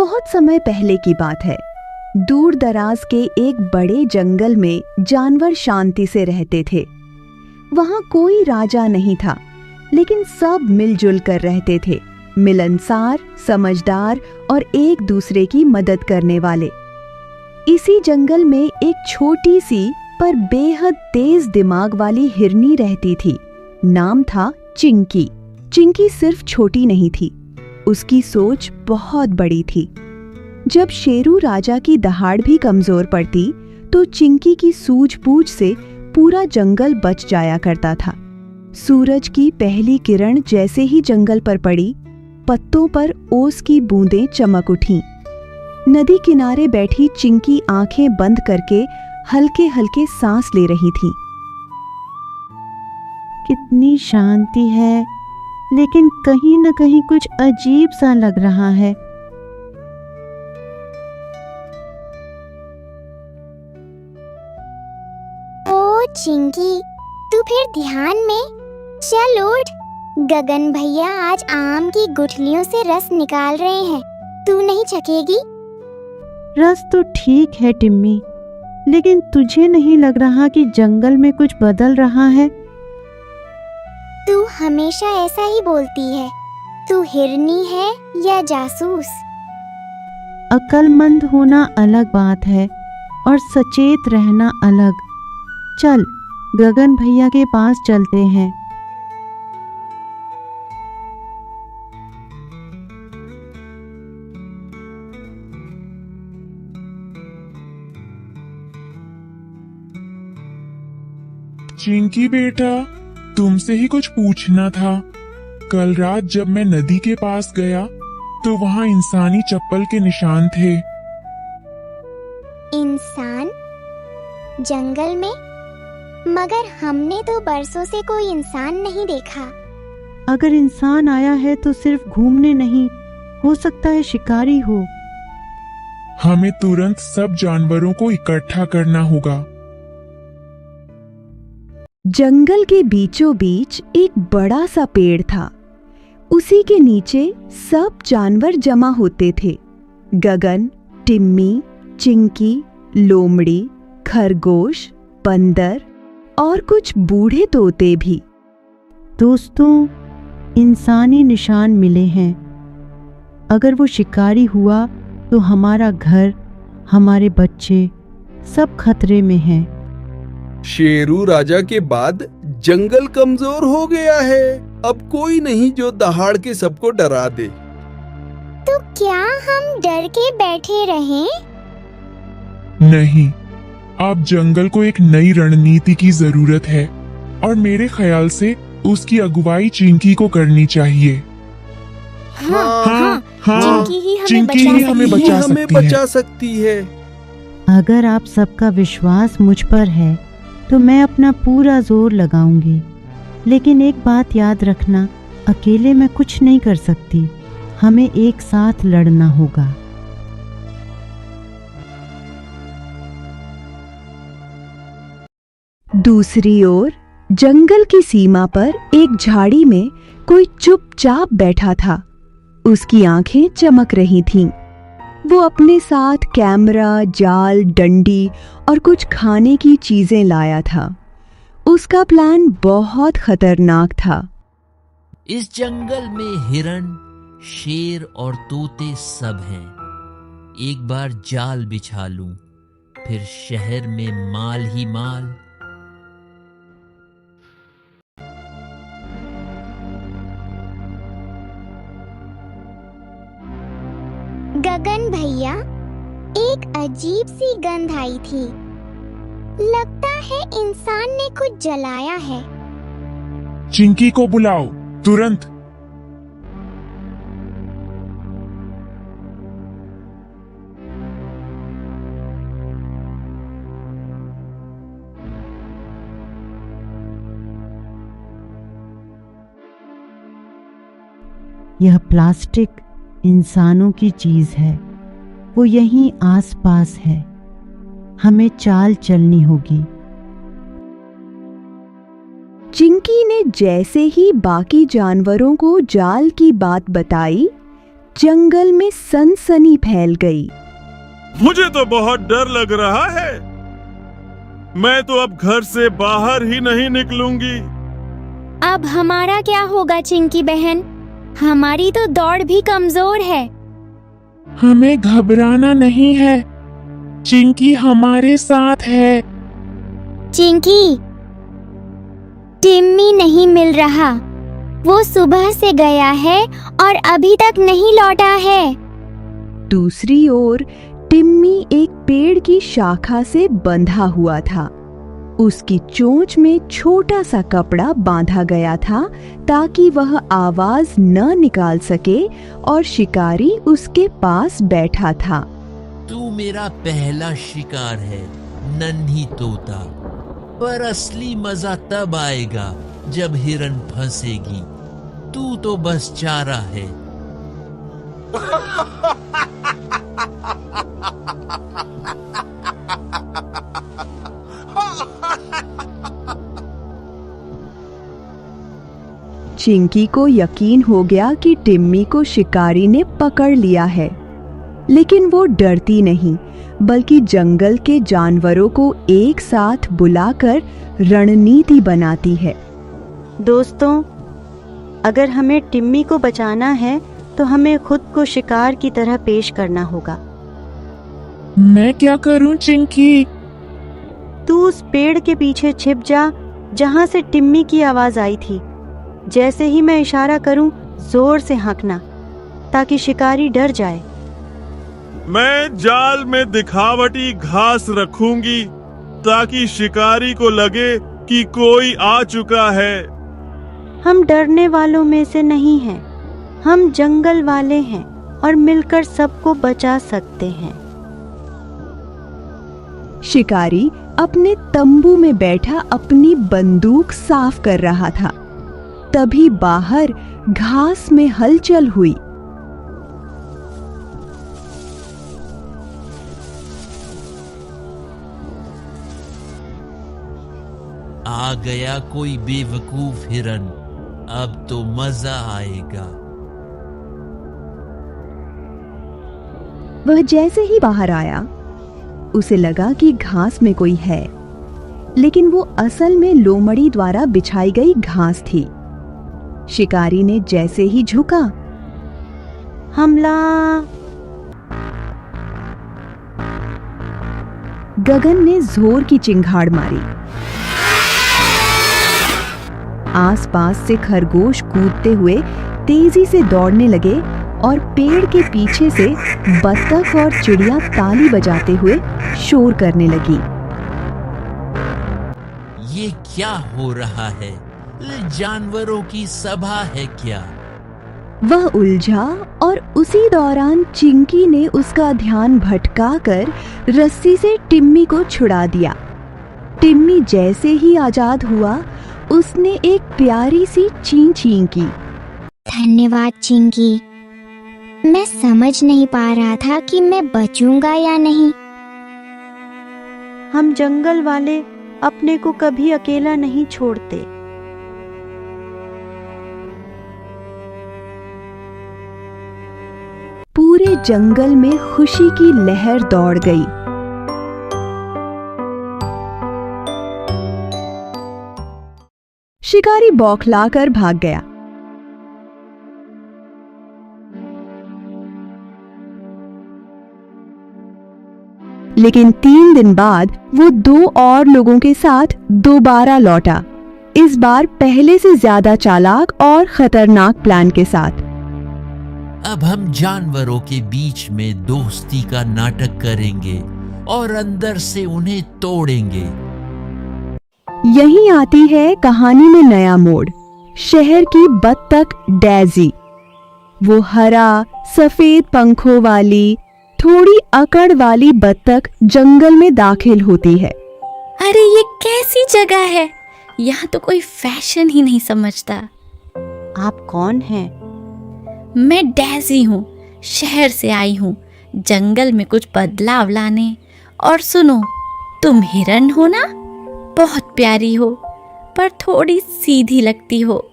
बहुत समय पहले की बात है। दूर दराज के एक बड़े जंगल में जानवर शांति से रहते थे। वहां कोई राजा नहीं था, लेकिन सब मिलजुल कर रहते थे, मिलनसार, समझदार और एक दूसरे की मदद करने वाले। इसी जंगल में एक छोटी सी पर बेहद तेज दिमाग वाली हिरनी रहती थी। नाम था चिंकी। चिंकी सिर्फ छोटी नहीं थी, उसकी सोच बहुत बड़ी थी। जब शेरू राजा की दहाड़ भी कमजोर पड़ती तो चिंकी की सूझबूझ से पूरा जंगल बच जाया करता था। सूरज की पहली किरण जैसे ही जंगल पर पड़ी, पत्तों पर ओस की बूंदें चमक उठीं। नदी किनारे बैठी चिंकी आंखें बंद करके हल्के हल्के सांस ले रही थी। कितनी शांति है, लेकिन कहीं न कहीं कुछ अजीब सा लग रहा है। ओ चिंकी, तू फिर ध्यान में? चल उठ, गगन भैया आज आम की गुठलियों से रस निकाल रहे हैं, तू नहीं चखेगी? रस तो ठीक है टिम्मी, लेकिन तुझे नहीं लग रहा कि जंगल में कुछ बदल रहा है? तू हमेशा ऐसा ही बोलती है। तू हिरनी है या जासूस? अक्लमंद होना अलग बात है और सचेत रहना अलग। चल, गगन भैया के पास चलते हैं। चिंकी बेटा, तुमसे ही कुछ पूछना था। कल रात जब मैं नदी के पास गया तो वहाँ इंसानी चप्पल के निशान थे। इंसान? जंगल में? मगर हमने तो बरसों से कोई इंसान नहीं देखा। अगर इंसान आया है तो सिर्फ घूमने नहीं, हो सकता है शिकारी हो। हमें तुरंत सब जानवरों को इकट्ठा करना होगा। जंगल के बीचों बीच एक बड़ा सा पेड़ था। उसी के नीचे सब जानवर जमा होते थे। गगन, टिम्मी, चिंकी, लोमड़ी, खरगोश, बंदर और कुछ बूढ़े तोते भी। दोस्तों, इंसानी निशान मिले हैं। अगर वो शिकारी हुआ तो हमारा घर, हमारे बच्चे सब खतरे में हैं। शेरू राजा के बाद जंगल कमजोर हो गया है। अब कोई नहीं जो दहाड़ के सबको डरा दे। तो क्या हम डर के बैठे रहें? नहीं, अब जंगल को एक नई रणनीति की जरूरत है और मेरे ख्याल से उसकी अगुवाई चिंकी को करनी चाहिए। हाँ, चिंकी ही हमें बचा सकती है। अगर आप सबका विश्वास मुझ पर है तो मैं अपना पूरा जोर लगाऊंगी। लेकिन एक बात याद रखना, अकेले मैं कुछ नहीं कर सकती। हमें एक साथ लड़ना होगा। दूसरी ओर जंगल की सीमा पर एक झाड़ी में कोई चुपचाप बैठा था। उसकी आंखें चमक रही थीं। वो अपने साथ कैमरा, जाल, डंडी और कुछ खाने की चीजें लाया था। उसका प्लान बहुत खतरनाक था। इस जंगल में हिरण, शेर और तोते सब हैं। एक बार जाल बिछा लूं, फिर शहर में माल ही माल। गगन भैया, एक अजीब सी गंध आई थी। लगता है इंसान ने कुछ जलाया है। चिंकी को बुलाओ, तुरंत। यह प्लास्टिक इंसानों की चीज है। वो यहीं आसपास है। हमें चाल चलनी होगी। चिंकी ने जैसे ही बाकी जानवरों को जाल की बात बताई, जंगल में सनसनी फैल गई। मुझे तो बहुत डर लग रहा है। मैं तो अब घर से बाहर ही नहीं निकलूंगी। अब हमारा क्या होगा चिंकी बहन? हमारी तो दौड़ भी कमजोर है। हमें घबराना नहीं है, चिंकी हमारे साथ है। चिंकी, टिम्मी नहीं मिल रहा। वो सुबह से गया है और अभी तक नहीं लौटा है। दूसरी ओर टिम्मी एक पेड़ की शाखा से बंधा हुआ था। उसकी चोंच में छोटा सा कपड़ा बांधा गया था ताकि वह आवाज न निकाल सके और शिकारी उसके पास बैठा था। तू मेरा पहला शिकार है नन्ही तोता, पर असली मजा तब आएगा जब हिरन फंसेगी। तू तो बस चारा है। चिंकी को यकीन हो गया कि टिम्मी को शिकारी ने पकड़ लिया है, लेकिन वो डरती नहीं बल्कि जंगल के जानवरों को एक साथ बुलाकर रणनीति बनाती है। दोस्तों, अगर हमें टिम्मी को बचाना है तो हमें खुद को शिकार की तरह पेश करना होगा। मैं क्या करूं चिंकी? तू उस पेड़ के पीछे छिप जा जहां से टिम्मी की आवाज आई थी। जैसे ही मैं इशारा करूं, जोर से हाँकना ताकि शिकारी डर जाए। मैं जाल में दिखावटी घास रखूंगी ताकि शिकारी को लगे कि कोई आ चुका है। हम डरने वालों में से नहीं हैं। हम जंगल वाले हैं और मिलकर सबको बचा सकते हैं। शिकारी अपने तंबू में बैठा अपनी बंदूक साफ कर रहा था। तभी बाहर घास में हलचल हुई। आ गया कोई बेवकूफ हिरन, अब तो मजा आएगा। वह जैसे ही बाहर आया, उसे लगा कि घास में कोई है, लेकिन वो असल में लोमड़ी द्वारा बिछाई गई घास थी। शिकारी ने जैसे ही झुका, हमला! गगन ने जोर की चिंगाड़ मारी। आसपास से खरगोश कूदते हुए तेजी से दौड़ने लगे और पेड़ के पीछे से बत्तख और चिड़िया ताली बजाते हुए शोर करने लगी। ये क्या हो रहा है? जानवरों की सभा है क्या? वह उलझा और उसी दौरान चिंकी ने उसका ध्यान भटकाकर रस्सी से टिम्मी को छुड़ा दिया। टिम्मी जैसे ही आजाद हुआ, उसने एक प्यारी सी चीं चीं की। धन्यवाद चिंकी। मैं समझ नहीं पा रहा था कि मैं बचूंगा या नहीं। हम जंगल वाले अपने को कभी अकेला नहीं छोड़ते। पूरे जंगल में खुशी की लहर दौड़ गई। शिकारी बौखलाकर भाग गया। लेकिन 3 दिन बाद वो 2 और लोगों के साथ दोबारा लौटा, इस बार पहले से ज्यादा चालाक और खतरनाक प्लान के साथ। अब हम जानवरों के बीच में दोस्ती का नाटक करेंगे और अंदर से उन्हें तोड़ेंगे। यहीं आती है कहानी में नया मोड़। शहर की बत्तख डेजी। वो हरा सफेद पंखों वाली थोड़ी अकड़ वाली बत्तख जंगल में दाखिल होती है। अरे ये कैसी जगह है? यहाँ तो कोई फैशन ही नहीं समझता। आप कौन हैं? मैं डेजी हूँ, शहर से आई हूँ जंगल में कुछ बदलाव लाने। और सुनो, तुम हिरन हो ना? बहुत प्यारी हो, पर थोड़ी सीधी लगती हो।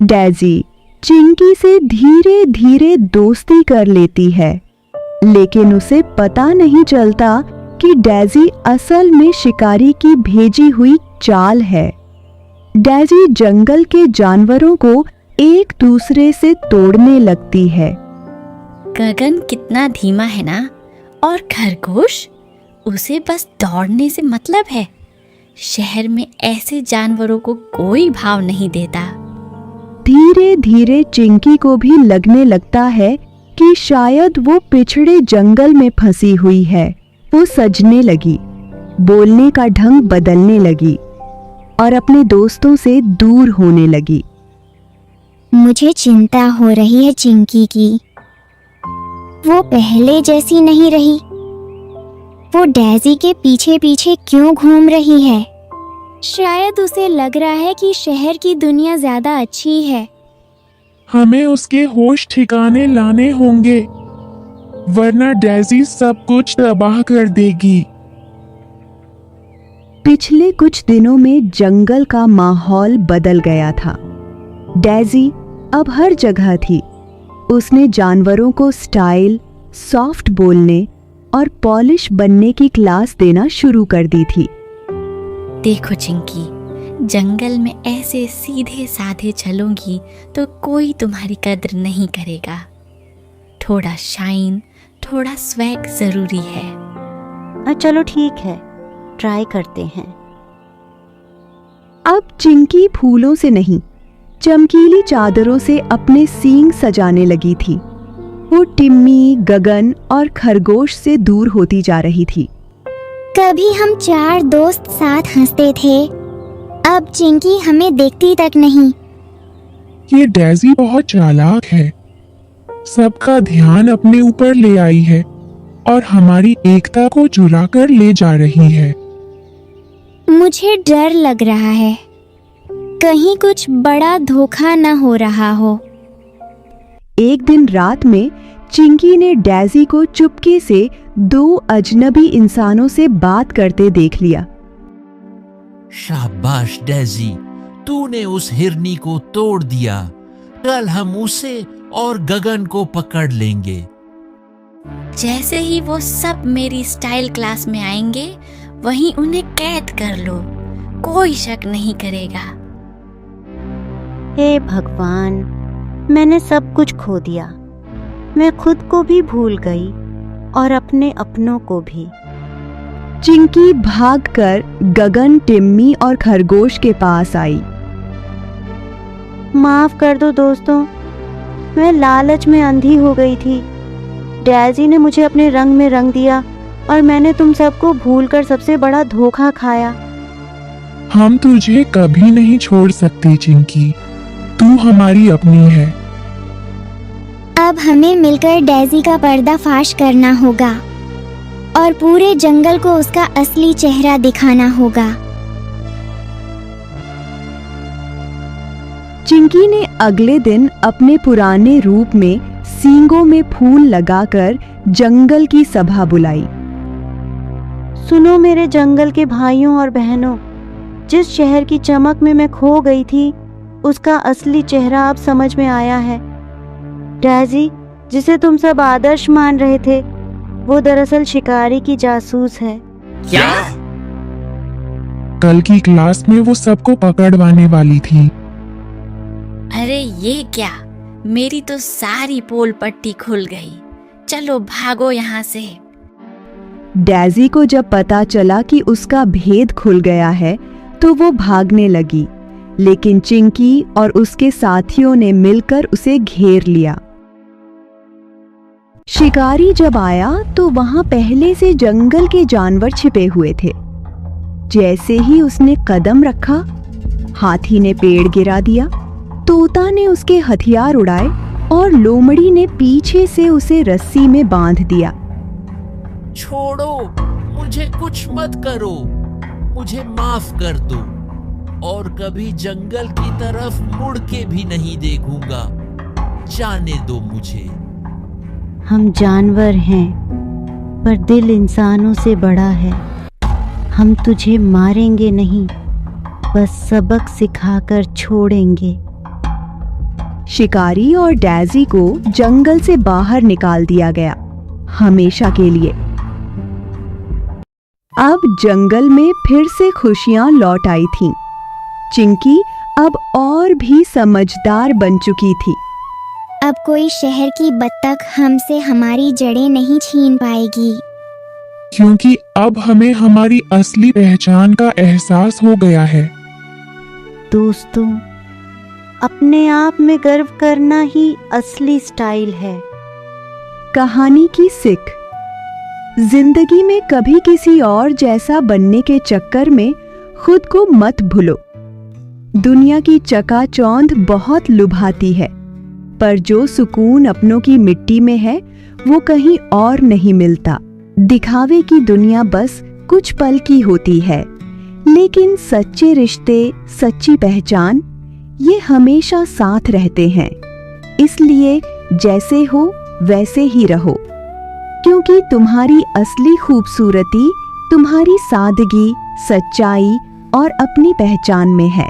डेजी चिंकी से धीरे धीरे दोस्ती कर लेती है, लेकिन उसे पता नहीं चलता कि डेज़ी असल में शिकारी की भेजी हुई चाल है। डेज़ी जंगल के जानवरों को एक दूसरे से तोड़ने लगती है। गगन कितना धीमा है ना, और खरगोश, उसे बस दौड़ने से मतलब है। शहर में ऐसे जानवरों को कोई भाव नहीं देता। धीरे धीरे चिंकी को भी लगने लगता है कि शायद वो पिछड़े जंगल में फंसी हुई है। वो सजने लगी, बोलने का ढंग बदलने लगी और अपने दोस्तों से दूर होने लगी। मुझे चिंता हो रही है चिंकी की। वो पहले जैसी नहीं रही। वो डेज़ी के पीछे पीछे क्यों घूम रही है? शायद उसे लग रहा है कि शहर की दुनिया ज्यादा अच्छी है। हमें उसके होश ठिकाने लाने होंगे, वरना डेज़ी सब कुछ तबाह कर देगी। पिछले कुछ दिनों में जंगल का माहौल बदल गया था। डेज़ी अब हर जगह थी। उसने जानवरों को स्टाइल, सॉफ्ट बोलने और पॉलिश बनने की क्लास देना शुरू कर दी थी। देखो चिंकी, जंगल में ऐसे सीधे साधे चलोगी तो कोई तुम्हारी कद्र नहीं करेगा। थोड़ा शाइन, थोड़ा स्वैग जरूरी है। चलो ठीक है, ट्राई करते हैं। अब चिंकी फूलों से नहीं, चमकीली चादरों से अपने सींग सजाने लगी थी। वो टिम्मी, गगन और खरगोश से दूर होती जा रही थी। कभी हम 4 दोस्त साथ हंसते थे, अब चिंकी हमें देखती तक नहीं। ये डेज़ी बहुत चालाक है, सबका ध्यान अपने ऊपर ले आई है और हमारी एकता को चुरा कर ले जा रही है। मुझे डर लग रहा है, कहीं कुछ बड़ा धोखा न हो रहा हो। एक दिन रात में चिंकी ने डेज़ी को चुपके से 2 अजनबी इंसानों से बात करते देख लिया। शाबाश डेज़ी, तूने उस हिरनी को तोड़ दिया। कल हम उसे और गगन को पकड़ लेंगे। जैसे ही वो सब मेरी स्टाइल क्लास में आएंगे, वहीं उन्हें कैद कर लो, कोई शक नहीं करेगा। हे भगवान, मैंने सब कुछ खो दिया। मैं खुद को भी भूल गई और अपने अपनों को भी। चिंकी भागकर गगन, टिम्मी और खरगोश के पास आई। माफ कर दो दोस्तों, मैं लालच में अंधी हो गई थी। डेज़ी ने मुझे अपने रंग में रंग दिया और मैंने तुम सबको भूलकर सबसे बड़ा धोखा खाया। हम तुझे कभी नहीं छोड़ सकते चिंकी, तू हमारी अपनी है। अब हमें मिलकर डेज़ी का पर्दाफाश करना होगा और पूरे जंगल को उसका असली चेहरा दिखाना होगा। चिंकी ने अगले दिन अपने पुराने रूप में सींगों में फूल लगाकर जंगल की सभा बुलाई। सुनो मेरे जंगल के भाइयों और बहनों, जिस शहर की चमक में मैं खो गई थी, उसका असली चेहरा अब समझ में आया है। डेज़ी, जिसे तुम सब आदर्श मान रहे थे, वो दरअसल शिकारी की जासूस है। क्या? कल की क्लास में वो सबको पकड़वाने वाली थी। अरे ये क्या, मेरी तो सारी पोल पट्टी खुल गई। चलो भागो यहाँ से। डेज़ी को जब पता चला कि उसका भेद खुल गया है तो वो भागने लगी, लेकिन चिंकी और उसके साथियों ने मिलकर उसे घेर लिया। शिकारी जब आया तो वहां पहले से जंगल के जानवर छिपे हुए थे। जैसे ही उसने कदम रखा, हाथी ने पेड़ गिरा दिया, तोता ने उसके हथियार उड़ाए और लोमड़ी ने पीछे से उसे रस्सी में बांध दिया। छोड़ो, मुझे कुछ मत करो, मुझे माफ कर दो और कभी जंगल की तरफ मुड़ के भी नहीं देखूंगा। जाने दो मुझे। हम जानवर हैं, पर दिल इंसानों से बड़ा है। हम तुझे मारेंगे नहीं, बस सबक सिखाकर छोड़ेंगे। शिकारी और डेज़ी को जंगल से बाहर निकाल दिया गया, हमेशा के लिए। अब जंगल में फिर से खुशियां लौट आई थीं। चिंकी अब और भी समझदार बन चुकी थी। अब कोई शहर की बत्तख हमसे हमारी जड़ें नहीं छीन पाएगी। क्योंकि अब हमें हमारी असली पहचान का एहसास हो गया है। दोस्तों, अपने आप में गर्व करना ही असली स्टाइल है। कहानी की सीख: जिंदगी में कभी किसी और जैसा बनने के चक्कर में खुद को मत भूलो। दुनिया की चकाचौंध बहुत लुभाती है, पर जो सुकून अपनों की मिट्टी में है वो कहीं और नहीं मिलता। दिखावे की दुनिया बस कुछ पल की होती है, लेकिन सच्चे रिश्ते, सच्ची पहचान, ये हमेशा साथ रहते हैं। इसलिए जैसे हो वैसे ही रहो, क्योंकि तुम्हारी असली खूबसूरती तुम्हारी सादगी, सच्चाई और अपनी पहचान में है।